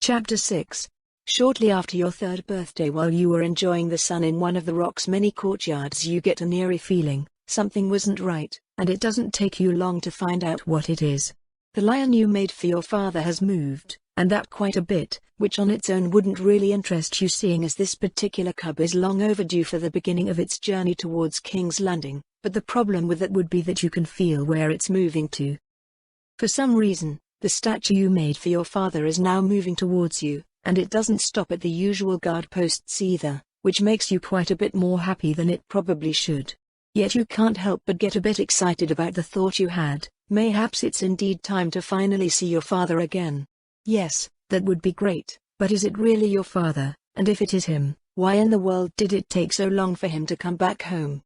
Chapter 6. Shortly after your third birthday, while you were enjoying the sun in one of the rock's many courtyards, you get an eerie feeling something wasn't right, and it doesn't take you long to find out what it is. The lion you made for your father has moved, and that quite a bit, which on its own wouldn't really interest you, seeing as this particular cub is long overdue for the beginning of its journey towards King's Landing, but the problem with it would be that you can feel where it's moving to. For some reason, the statue you made for your father is now moving towards you, and it doesn't stop at the usual guard posts either, which makes you quite a bit more happy than it probably should. Yet you can't help but get a bit excited about the thought you had, mayhaps it's indeed time to finally see your father again. Yes, that would be great, but is it really your father, and if it is him, why in the world did it take so long for him to come back home?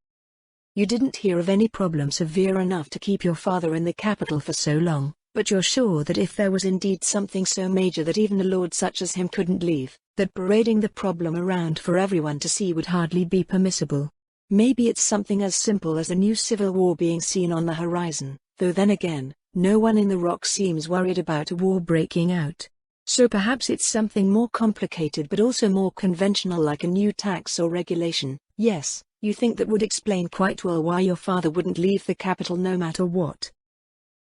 You didn't hear of any problem severe enough to keep your father in the capital for so long, but you're sure that if there was indeed something so major that even a lord such as him couldn't leave, that parading the problem around for everyone to see would hardly be permissible. Maybe it's something as simple as a new civil war being seen on the horizon, though then again, no one in the rock seems worried about a war breaking out. So perhaps it's something more complicated but also more conventional, like a new tax or regulation. Yes, you think that would explain quite well why your father wouldn't leave the capital no matter what.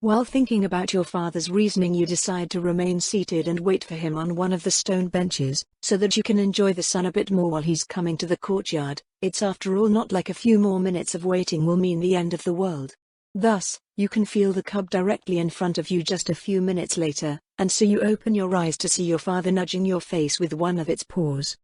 While thinking about your father's reasoning, you decide to remain seated and wait for him on one of the stone benches, so that you can enjoy the sun a bit more while he's coming to the courtyard. It's after all not like a few more minutes of waiting will mean the end of the world. Thus, you can feel the cub directly in front of you just a few minutes later, and so you open your eyes to see your father nudging your face with one of its paws.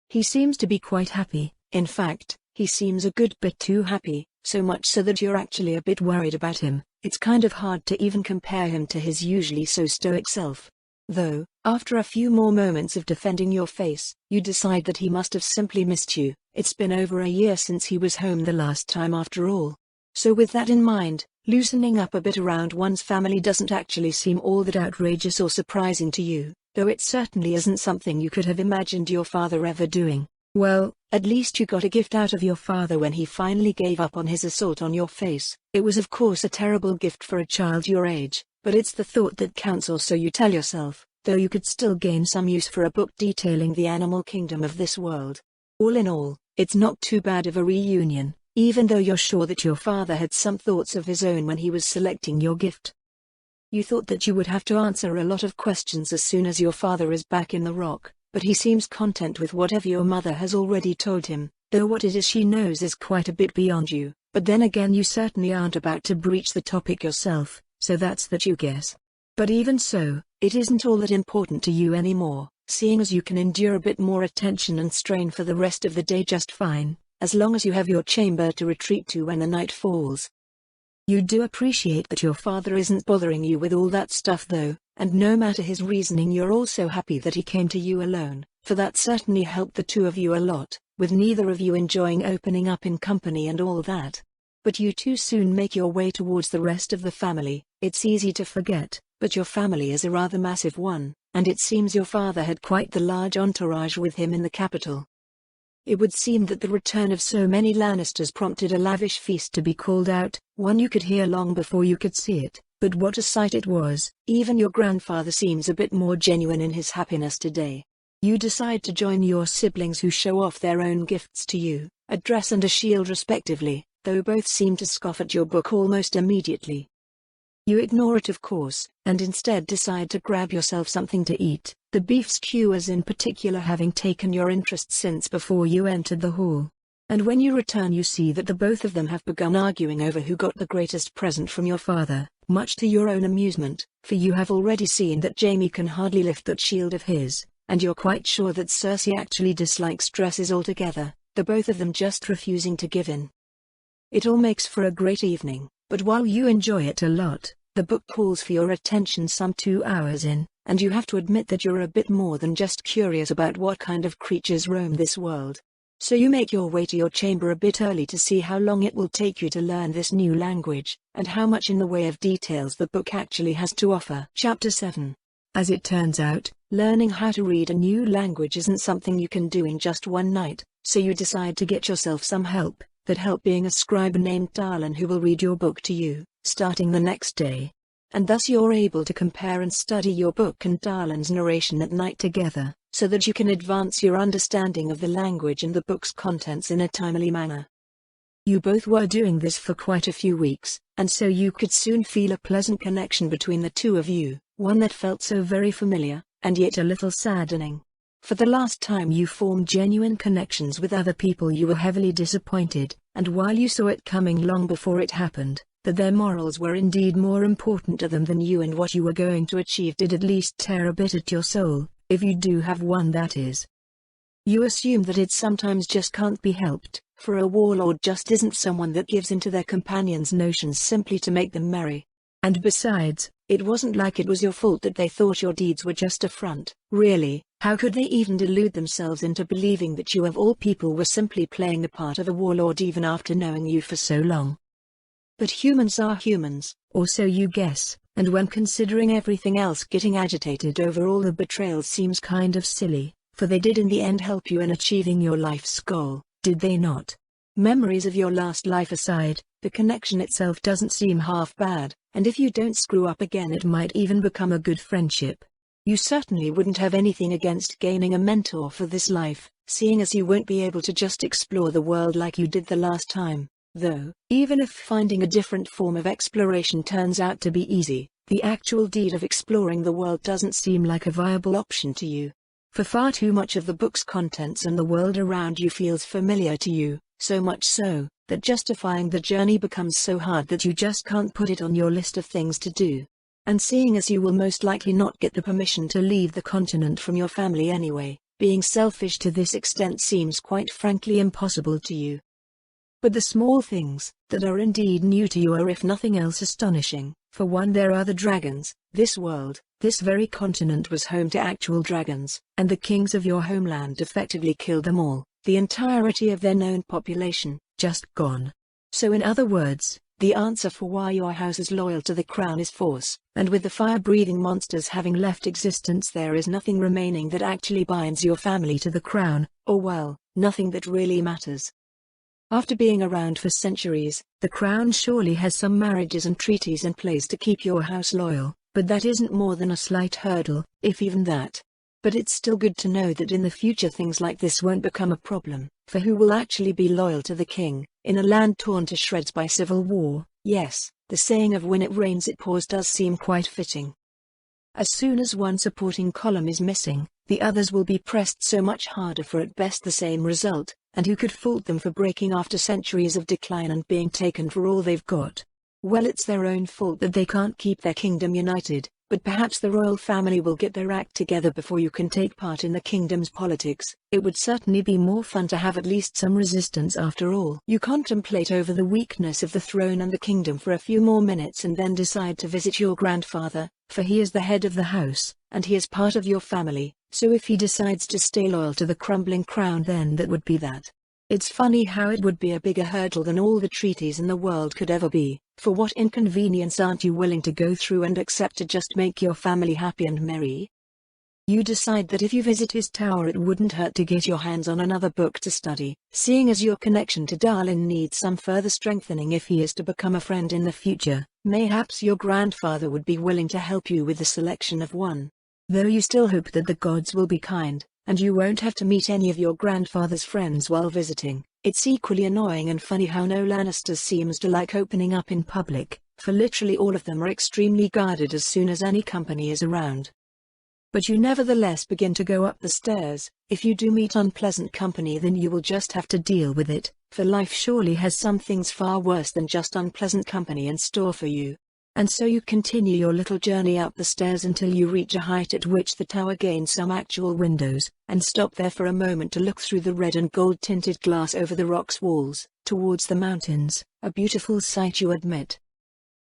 He seems to be quite happy. In fact, he seems a good bit too happy, so much so that you're actually a bit worried about him. It's kind of hard to even compare him to his usually so stoic self. Though, after a few more moments of defending your face, you decide that he must have simply missed you. It's been over a year since he was home the last time after all. So with that in mind, loosening up a bit around one's family doesn't actually seem all that outrageous or surprising to you, though it certainly isn't something you could have imagined your father ever doing. Well, at least you got a gift out of your father when he finally gave up on his assault on your face. It was of course a terrible gift for a child your age, but it's the thought that counts, or so you tell yourself, though you could still gain some use for a book detailing the animal kingdom of this world. All in all, it's not too bad of a reunion, even though you're sure that your father had some thoughts of his own when he was selecting your gift. You thought that you would have to answer a lot of questions as soon as your father is back in the rock, but he seems content with whatever your mother has already told him, though what it is she knows is quite a bit beyond you. But then again, you certainly aren't about to breach the topic yourself, so that's that, you guess. But even so, it isn't all that important to you anymore, seeing as you can endure a bit more attention and strain for the rest of the day just fine, as long as you have your chamber to retreat to when the night falls. You do appreciate that your father isn't bothering you with all that stuff though, and no matter his reasoning, you're also happy that he came to you alone, for that certainly helped the two of you a lot, with neither of you enjoying opening up in company and all that. But you too soon make your way towards the rest of the family. It's easy to forget, but your family is a rather massive one, and it seems your father had quite the large entourage with him in the capital. It would seem that the return of so many Lannisters prompted a lavish feast to be called out, one you could hear long before you could see it, but what a sight it was. Even your grandfather seems a bit more genuine in his happiness today. You decide to join your siblings, who show off their own gifts to you, a dress and a shield respectively, though both seem to scoff at your book almost immediately. You ignore it of course, and instead decide to grab yourself something to eat, the beef skewers in particular having taken your interest since before you entered the hall. And when you return, you see that the both of them have begun arguing over who got the greatest present from your father, much to your own amusement, for you have already seen that Jaime can hardly lift that shield of his, and you're quite sure that Cersei actually dislikes dresses altogether, the both of them just refusing to give in. It all makes for a great evening. But while you enjoy it a lot, the book calls for your attention some 2 hours in, and you have to admit that you're a bit more than just curious about what kind of creatures roam this world. So you make your way to your chamber a bit early to see how long it will take you to learn this new language, and how much in the way of details the book actually has to offer. Chapter 7. As it turns out, learning how to read a new language isn't something you can do in just one night, so you decide to get yourself some help. That help being a scribe named Darlan, who will read your book to you, starting the next day. and thus you're able to compare and study your book and Darlin's narration at night together, so that you can advance your understanding of the language and the book's contents in a timely manner. You both were doing this for quite a few weeks, and so you could soon feel a pleasant connection between the two of you, one that felt so very familiar, and yet a little saddening. For the last time you formed genuine connections with other people, you were heavily disappointed, and while you saw it coming long before it happened, that their morals were indeed more important to them than you and what you were going to achieve did at least tear a bit at your soul, if you do have one, that is. You assume that it sometimes just can't be helped, for a warlord just isn't someone that gives in to their companions' notions simply to make them merry. And besides, it wasn't like it was your fault that they thought your deeds were just a front. Really, how could they even delude themselves into believing that you of all people were simply playing the part of a warlord even after knowing you for so long? But humans are humans, or so you guess, and when considering everything else, getting agitated over all the betrayals seems kind of silly, for they did in the end help you in achieving your life's goal, did they not? Memories of your last life aside, the connection itself doesn't seem half bad, and if you don't screw up again it might even become a good friendship. You certainly wouldn't have anything against gaining a mentor for this life, seeing as you won't be able to just explore the world like you did the last time. Though, even if finding a different form of exploration turns out to be easy, the actual deed of exploring the world doesn't seem like a viable option to you. For far too much of the book's contents and the world around you feels familiar to you, so much so, that justifying the journey becomes so hard that you just can't put it on your list of things to do. And seeing as you will most likely not get the permission to leave the continent from your family anyway, being selfish to this extent seems quite frankly impossible to you. But the small things that are indeed new to you are if nothing else astonishing. For one, there are the dragons. This world, this very continent was home to actual dragons, and the kings of your homeland effectively killed them all, the entirety of their known population, just gone. So in other words, the answer for why your house is loyal to the crown is force, and with the fire-breathing monsters having left existence there is nothing remaining that actually binds your family to the crown, or well, nothing that really matters. After being around for centuries, the crown surely has some marriages and treaties in place to keep your house loyal, but that isn't more than a slight hurdle, if even that. But it's still good to know that in the future things like this won't become a problem, for who will actually be loyal to the king, in a land torn to shreds by civil war? Yes, the saying of when it rains it pours does seem quite fitting. As soon as one supporting column is missing, the others will be pressed so much harder for at best the same result, and who could fault them for breaking after centuries of decline and being taken for all they've got? Well, it's their own fault that they can't keep their kingdom united, but perhaps the royal family will get their act together before you can take part in the kingdom's politics. It would certainly be more fun to have at least some resistance after all. You contemplate over the weakness of the throne and the kingdom for a few more minutes and then decide to visit your grandfather, for he is the head of the house, and he is part of your family, so if he decides to stay loyal to the crumbling crown then that would be that. It's funny how it would be a bigger hurdle than all the treaties in the world could ever be. For what inconvenience aren't you willing to go through and accept to just make your family happy and merry? You decide that if you visit his tower it wouldn't hurt to get your hands on another book to study, seeing as your connection to Darlin needs some further strengthening if he is to become a friend in the future. Mayhaps your grandfather would be willing to help you with the selection of one. Though you still hope that the gods will be kind, and you won't have to meet any of your grandfather's friends while visiting. It's equally annoying and funny how no Lannisters seems to like opening up in public, for literally all of them are extremely guarded as soon as any company is around. But you nevertheless begin to go up the stairs. If you do meet unpleasant company then you will just have to deal with it, for life surely has some things far worse than just unpleasant company in store for you. And so you continue your little journey up the stairs until you reach a height at which the tower gains some actual windows, and stop there for a moment to look through the red and gold tinted glass over the rock's walls, towards the mountains, a beautiful sight you admit.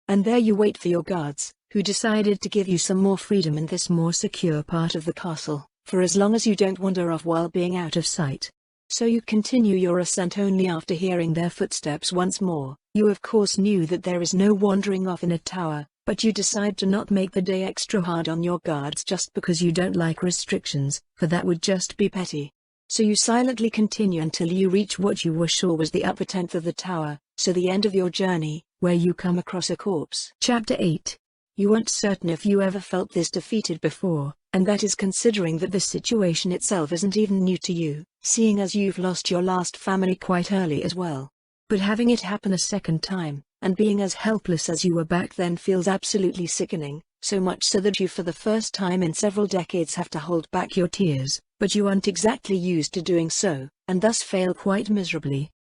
And there you wait for your guards, who decided to give you some more freedom in this more secure part of the castle, for as long as you don't wander off while being out of sight. So you continue your ascent only after hearing their footsteps once more. You of course knew that there is no wandering off in a tower, but you decide to not make the day extra hard on your guards just because you don't like restrictions, for that would just be petty. So you silently continue until you reach what you were sure was the upper 10th of the tower, so the end of your journey, where you come across a corpse. Chapter 8. You aren't certain if you ever felt this defeated before, and that is considering that the situation itself isn't even new to you, seeing as you've lost your last family quite early as well. But having it happen a second time, and being as helpless as you were back then feels absolutely sickening, so much so that you for the first time in several decades have to hold back your tears, but you aren't exactly used to doing so, and thus fail quite miserably.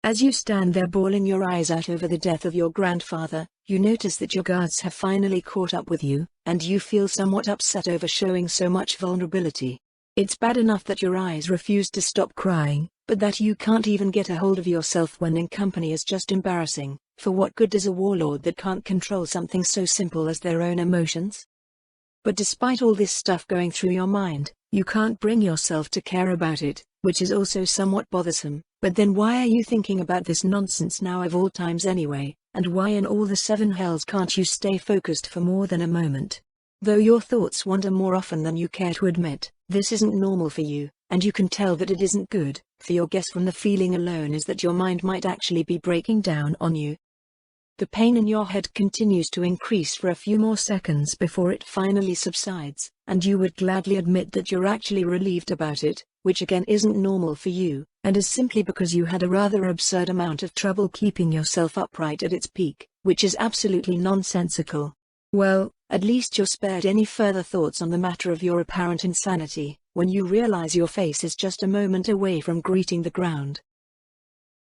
As you stand there bawling your eyes out over the death of your grandfather, you notice that your guards have finally caught up with you, and you feel somewhat upset over showing so much vulnerability. It's bad enough that your eyes refuse to stop crying, but that you can't even get a hold of yourself when in company is just embarrassing. For what good is a warlord that can't control something so simple as their own emotions? But despite all this stuff going through your mind, you can't bring yourself to care about it, which is also somewhat bothersome. But then why are you thinking about this nonsense now of all times anyway, and why in all the seven hells can't you stay focused for more than a moment? Though your thoughts wander more often than you care to admit, this isn't normal for you, and you can tell that it isn't good, for your guess from the feeling alone is that your mind might actually be breaking down on you. The pain in your head continues to increase for a few more seconds before it finally subsides, and you would gladly admit that you're actually relieved about it, which again isn't normal for you, and is simply because you had a rather absurd amount of trouble keeping yourself upright at its peak, which is absolutely nonsensical. Well, at least you're spared any further thoughts on the matter of your apparent insanity, when you realize your face is just a moment away from greeting the ground.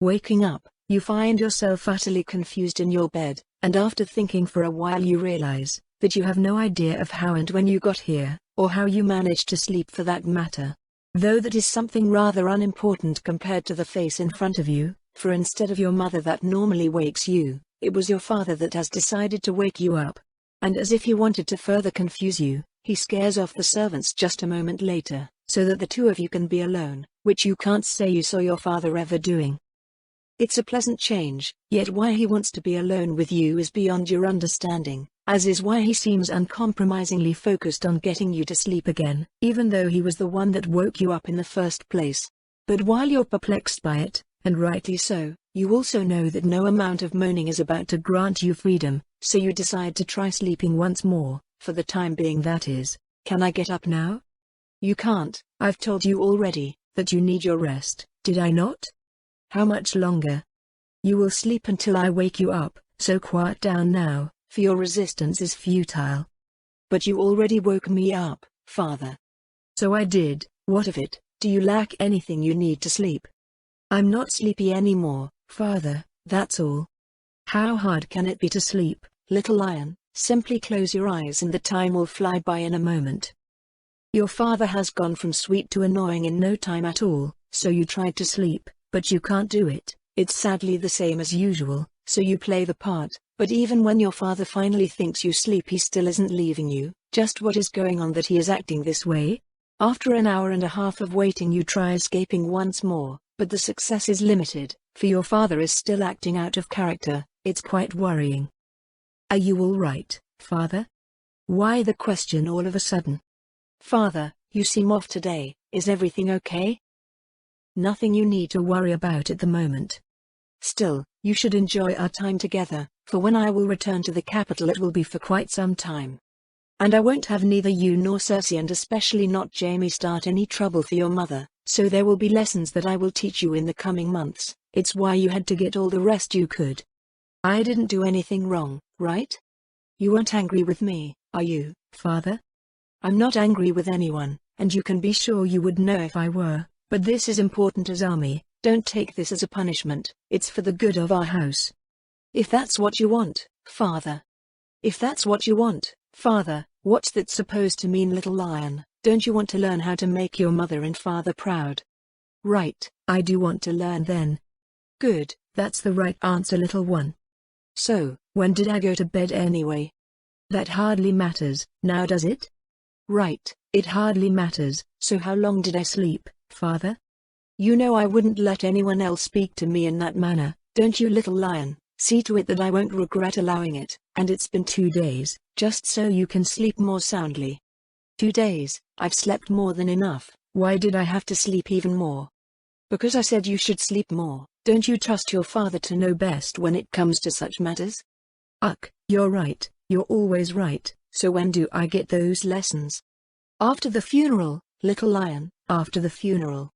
Waking up, you find yourself utterly confused in your bed, and after thinking for a while you realize that you have no idea of how and when you got here, or how you managed to sleep for that matter. Though that is something rather unimportant compared to the face in front of you, for instead of your mother that normally wakes you, it was your father that has decided to wake you up. And as if he wanted to further confuse you, he scares off the servants just a moment later, so that the two of you can be alone, which you can't say you saw your father ever doing. It's a pleasant change, yet why he wants to be alone with you is beyond your understanding, as is why he seems uncompromisingly focused on getting you to sleep again, even though he was the one that woke you up in the first place. But while you're perplexed by it, and rightly so, you also know that no amount of moaning is about to grant you freedom, so you decide to try sleeping once more, for the time being that is. Can I get up now? You can't. I've told you already that you need your rest, did I not? How much longer? You will sleep until I wake you up, so quiet down now, for your resistance is futile. But you already woke me up, Father. So I did. What of it? Do you lack anything you need to sleep? I'm not sleepy anymore, Father, that's all. How hard can it be to sleep, little lion? Simply close your eyes and the time will fly by in a moment. Your father has gone from sweet to annoying in no time at all, so you tried to sleep, but you can't do it. It's sadly the same as usual, so you play the part, but even when your father finally thinks you sleep he still isn't leaving you. Just what is going on that he is acting this way? After an hour and a half of waiting you try escaping once more, but the success is limited, for your father is still acting out of character. It's quite worrying. Are you all right, Father? Why the question all of a sudden? Father, you seem off today. Is everything okay? Nothing you need to worry about at the moment. Still, you should enjoy our time together, for when I will return to the capital it will be for quite some time. And I won't have neither you nor Cersei and especially not Jaime start any trouble for your mother, so there will be lessons that I will teach you in the coming months. It's why you had to get all the rest you could. I didn't do anything wrong, right? You aren't angry with me, are you, Father? I'm not angry with anyone, and you can be sure you would know if I were, but this is important as army. Don't take this as a punishment, it's for the good of our house. If that's what you want, Father. If that's what you want, Father, what's that supposed to mean, little lion? Don't you want to learn how to make your mother and father proud? Right, I do want to learn then. Good, that's the right answer, little one. So, when did I go to bed anyway? That hardly matters, now does it? Right, it hardly matters. So how long did I sleep, Father? You know I wouldn't let anyone else speak to me in that manner, don't you, little lion? See to it that I won't regret allowing it. And it's been 2 days, just so you can sleep more soundly. 2 days, I've slept more than enough. Why did I have to sleep even more? Because I said you should sleep more. Don't you trust your father to know best when it comes to such matters? You're right, You're always right, so when do I get those lessons? After the funeral, little lion, after the funeral.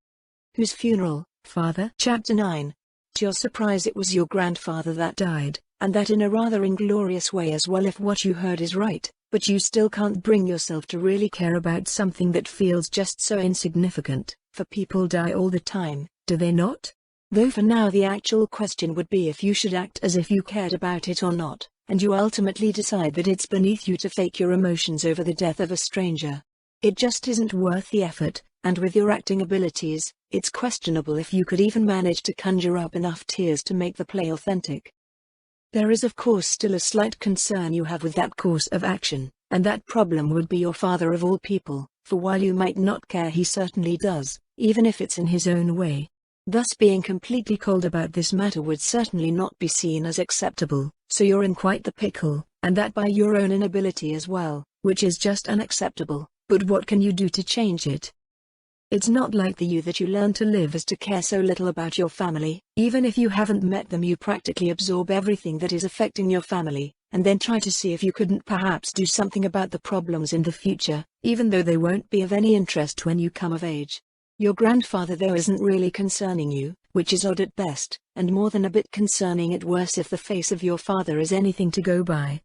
Whose funeral, father? Chapter 9. To your surprise, it was your grandfather that died, and that in a rather inglorious way as well if what you heard is right, but you still can't bring yourself to really care about something that feels just so insignificant, for people die all the time, do they not? Though for now the actual question would be if you should act as if you cared about it or not, and you ultimately decide that it's beneath you to fake your emotions over the death of a stranger. It just isn't worth the effort, and with your acting abilities, it's questionable if you could even manage to conjure up enough tears to make the play authentic. There is of course still a slight concern you have with that course of action, and that problem would be your father of all people, for while you might not care, he certainly does, even if it's in his own way. Thus being completely cold about this matter would certainly not be seen as acceptable, so you're in quite the pickle, and that by your own inability as well, which is just unacceptable, but what can you do to change it? It's not like the you that you learn to live as to care so little about your family. Even if you haven't met them, you practically absorb everything that is affecting your family, and then try to see if you couldn't perhaps do something about the problems in the future, even though they won't be of any interest when you come of age. Your grandfather though isn't really concerning you, which is odd at best, and more than a bit concerning at worst if the face of your father is anything to go by.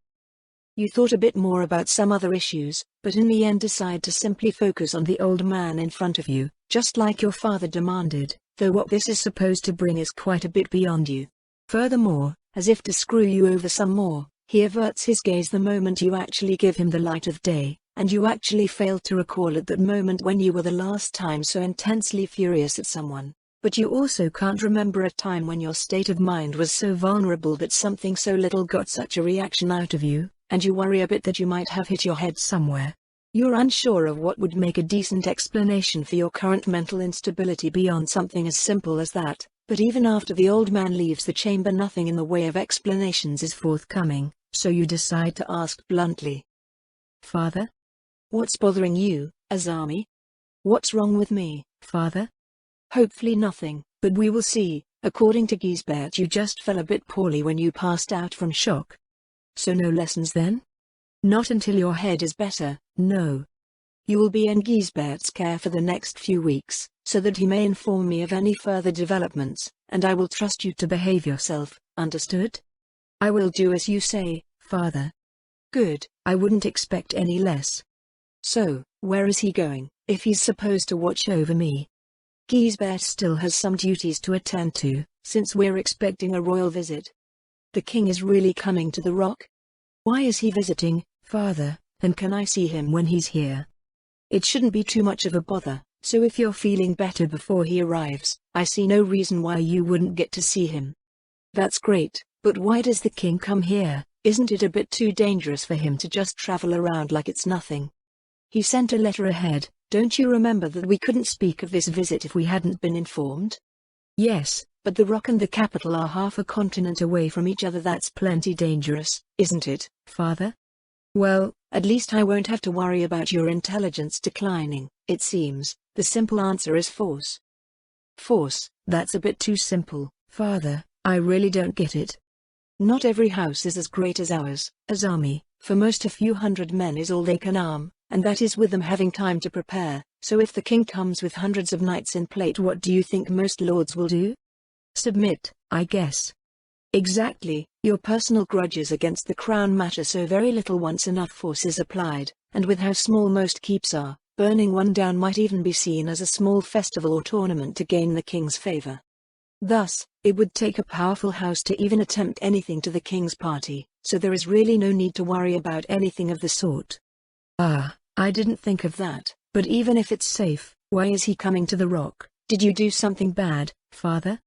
You thought a bit more about some other issues, but in the end decide to simply focus on the old man in front of you, just like your father demanded, though what this is supposed to bring is quite a bit beyond you. Furthermore, as if to screw you over some more, he averts his gaze the moment you actually give him the light of day, and you actually fail to recall at that moment when you were the last time so intensely furious at someone. But you also can't remember a time when your state of mind was so vulnerable that something so little got such a reaction out of you, and you worry a bit that you might have hit your head somewhere. You're unsure of what would make a decent explanation for your current mental instability beyond something as simple as that, but even after the old man leaves the chamber nothing in the way of explanations is forthcoming, so you decide to ask bluntly. Father? What's bothering you, Azami? What's wrong with me, father? Hopefully nothing, but we will see. According to Gisbert, you just fell a bit poorly when you passed out from shock. So no lessons then? Not until your head is better, no. You will be in Gisbert's care for the next few weeks, so that he may inform me of any further developments, and I will trust you to behave yourself, understood? I will do as you say, father. Good, I wouldn't expect any less. So, where is he going, if he's supposed to watch over me? Gisbert still has some duties to attend to, since we're expecting a royal visit. The king is really coming to the Rock? Why is he visiting, father, and can I see him when he's here? It shouldn't be too much of a bother, so if you're feeling better before he arrives, I see no reason why you wouldn't get to see him. That's great, but why does the king come here? Isn't it a bit too dangerous for him to just travel around like it's nothing? He sent a letter ahead. Don't you remember that we couldn't speak of this visit if we hadn't been informed? Yes, but the Rock and the capital are half a continent away from each other. That's plenty dangerous, isn't it, father? Well, at least I won't have to worry about your intelligence declining, it seems. The simple answer is force. Force, that's a bit too simple, father, I really don't get it. Not every house is as great as ours, Azami. For most a few hundred men is all they can arm, and that is with them having time to prepare, so if the king comes with hundreds of knights in plate, what do you think most lords will do? Submit, I guess. Exactly, your personal grudges against the crown matter so very little once enough force is applied, and with how small most keeps are, burning one down might even be seen as a small festival or tournament to gain the king's favor. Thus, it would take a powerful house to even attempt anything to the king's party, so there is really no need to worry about anything of the sort. Ah, I didn't think of that, but even if it's safe, why is he coming to the Rock? Did you do something bad, father?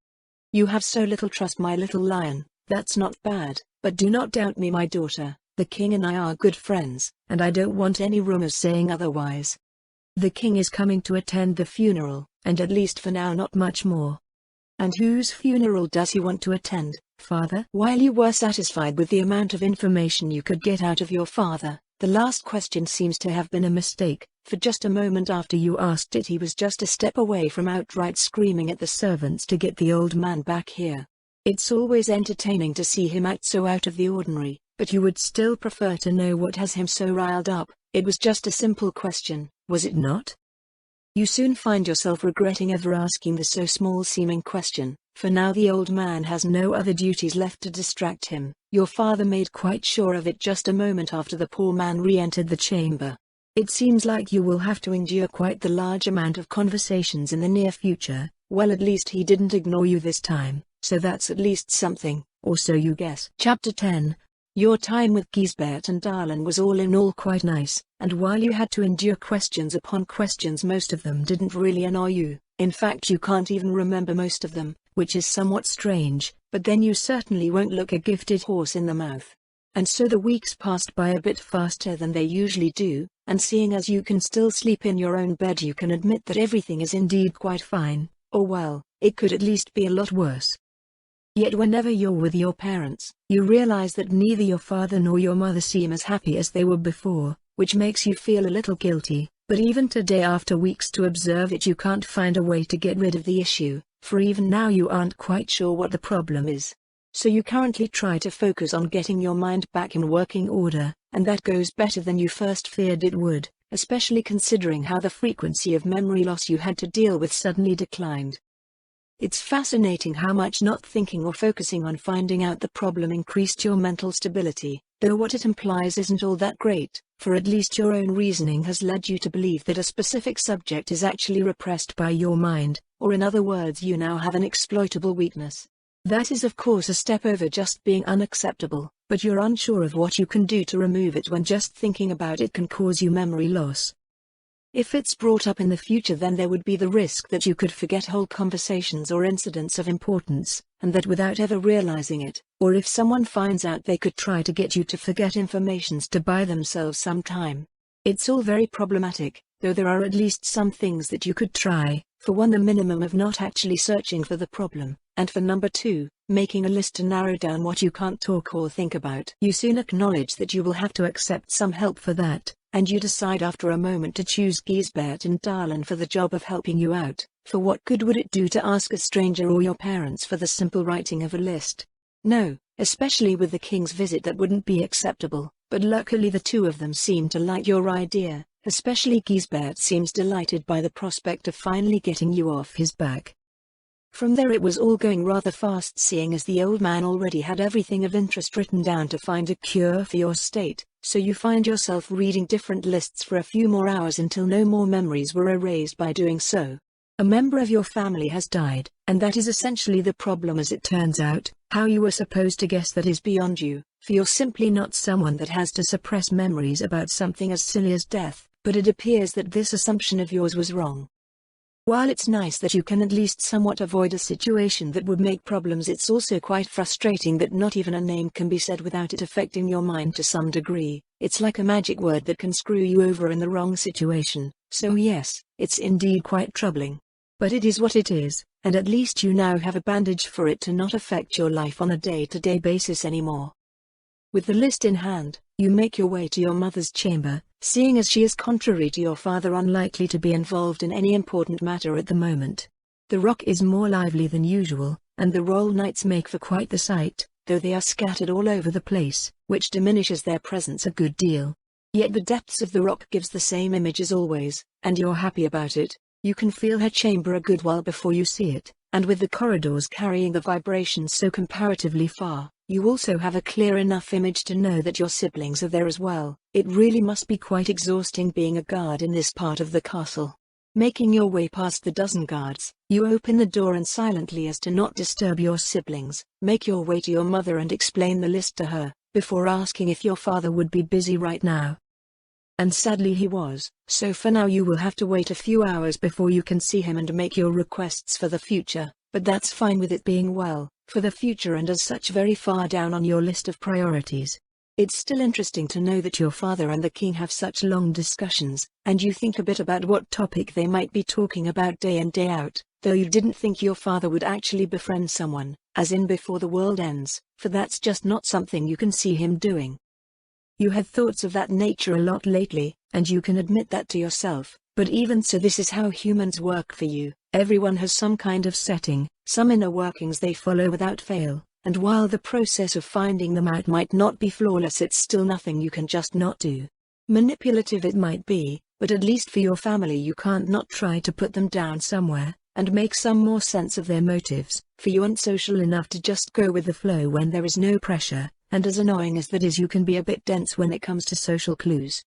You have so little trust, my little lion. That's not bad, but do not doubt me, my daughter. The king and I are good friends, and I don't want any rumors saying otherwise. The king is coming to attend the funeral, and at least for now not much more. And whose funeral does he want to attend, father? While you were satisfied with the amount of information you could get out of your father, the last question seems to have been a mistake, for just a moment after you asked it he was just a step away from outright screaming at the servants to get the old man back here. It's always entertaining to see him act so out of the ordinary, but you would still prefer to know what has him so riled up. It was just a simple question, was it not? You soon find yourself regretting ever asking the so small-seeming question, for now the old man has no other duties left to distract him. Your father made quite sure of it just a moment after the poor man re-entered the chamber. It seems like you will have to endure quite the large amount of conversations in the near future. Well, at least he didn't ignore you this time, so that's at least something, or so you guess. Chapter 10. Your time with Gisbert and Darlan was all in all quite nice, and while you had to endure questions upon questions, most of them didn't really annoy you. In fact, you can't even remember most of them, which is somewhat strange, but then you certainly won't look a gifted horse in the mouth. And so the weeks passed by a bit faster than they usually do, and seeing as you can still sleep in your own bed, you can admit that everything is indeed quite fine, or well, it could at least be a lot worse. Yet whenever you're with your parents, you realize that neither your father nor your mother seem as happy as they were before, which makes you feel a little guilty. But even today, after weeks to observe it, you can't find a way to get rid of the issue, for even now you aren't quite sure what the problem is. So you currently try to focus on getting your mind back in working order, and that goes better than you first feared it would, especially considering how the frequency of memory loss you had to deal with suddenly declined. It's fascinating how much not thinking or focusing on finding out the problem increased your mental stability, though what it implies isn't all that great, for at least your own reasoning has led you to believe that a specific subject is actually repressed by your mind, or in other words, you now have an exploitable weakness. That is of course a step over just being unacceptable, but you're unsure of what you can do to remove it when just thinking about it can cause you memory loss. If it's brought up in the future, then there would be the risk that you could forget whole conversations or incidents of importance, and that without ever realizing it, or if someone finds out, they could try to get you to forget informations to buy themselves some time. It's all very problematic, though there are at least some things that you could try. For one, the minimum of not actually searching for the problem, and for number 2, making a list to narrow down what you can't talk or think about. You soon acknowledge that you will have to accept some help for that, and you decide after a moment to choose Gisbert and Darlan for the job of helping you out. For what good would it do to ask a stranger or your parents for the simple writing of a list? No, especially with the king's visit, that wouldn't be acceptable, but luckily the two of them seem to like your idea. Especially Gisbert seems delighted by the prospect of finally getting you off his back. From there it was all going rather fast, seeing as the old man already had everything of interest written down to find a cure for your state, so you find yourself reading different lists for a few more hours until no more memories were erased by doing so. A member of your family has died, and that is essentially the problem, as it turns out. How you were supposed to guess that is beyond you, for you're simply not someone that has to suppress memories about something as silly as death. But it appears that this assumption of yours was wrong. While it's nice that you can at least somewhat avoid a situation that would make problems, it's also quite frustrating that not even a name can be said without it affecting your mind to some degree. It's like a magic word that can screw you over in the wrong situation. So yes, it's indeed quite troubling. But it is what it is, and at least you now have a bandage for it to not affect your life on a day-to-day basis anymore. With the list in hand, you make your way to your mother's chamber, seeing as she is, contrary to your father, unlikely to be involved in any important matter at the moment. The rock is more lively than usual, and the royal knights make for quite the sight, though they are scattered all over the place, which diminishes their presence a good deal. Yet the depths of the rock gives the same image as always, and you're happy about it. You can feel her chamber a good while before you see it, and with the corridors carrying the vibrations so comparatively far, you also have a clear enough image to know that your siblings are there as well. It really must be quite exhausting being a guard in this part of the castle. Making your way past the dozen guards, you open the door and, silently as to not disturb your siblings, make your way to your mother and explain the list to her, before asking if your father would be busy right now. And sadly he was, so for now you will have to wait a few hours before you can see him and make your requests for the future, but that's fine with it being, well, for the future and as such very far down on your list of priorities. It's still interesting to know that your father and the king have such long discussions, and you think a bit about what topic they might be talking about day in day out, though you didn't think your father would actually befriend someone, as in before the world ends, for that's just not something you can see him doing. You had thoughts of that nature a lot lately, and you can admit that to yourself, but even so, this is how humans work for you. Everyone has some kind of setting, some inner workings they follow without fail, and while the process of finding them out might not be flawless, it's still nothing you can just not do. Manipulative it might be, but at least for your family you can't not try to put them down somewhere, and make some more sense of their motives. For you aren't social enough to just go with the flow when there is no pressure, and as annoying as that is, you can be a bit dense when it comes to social clues.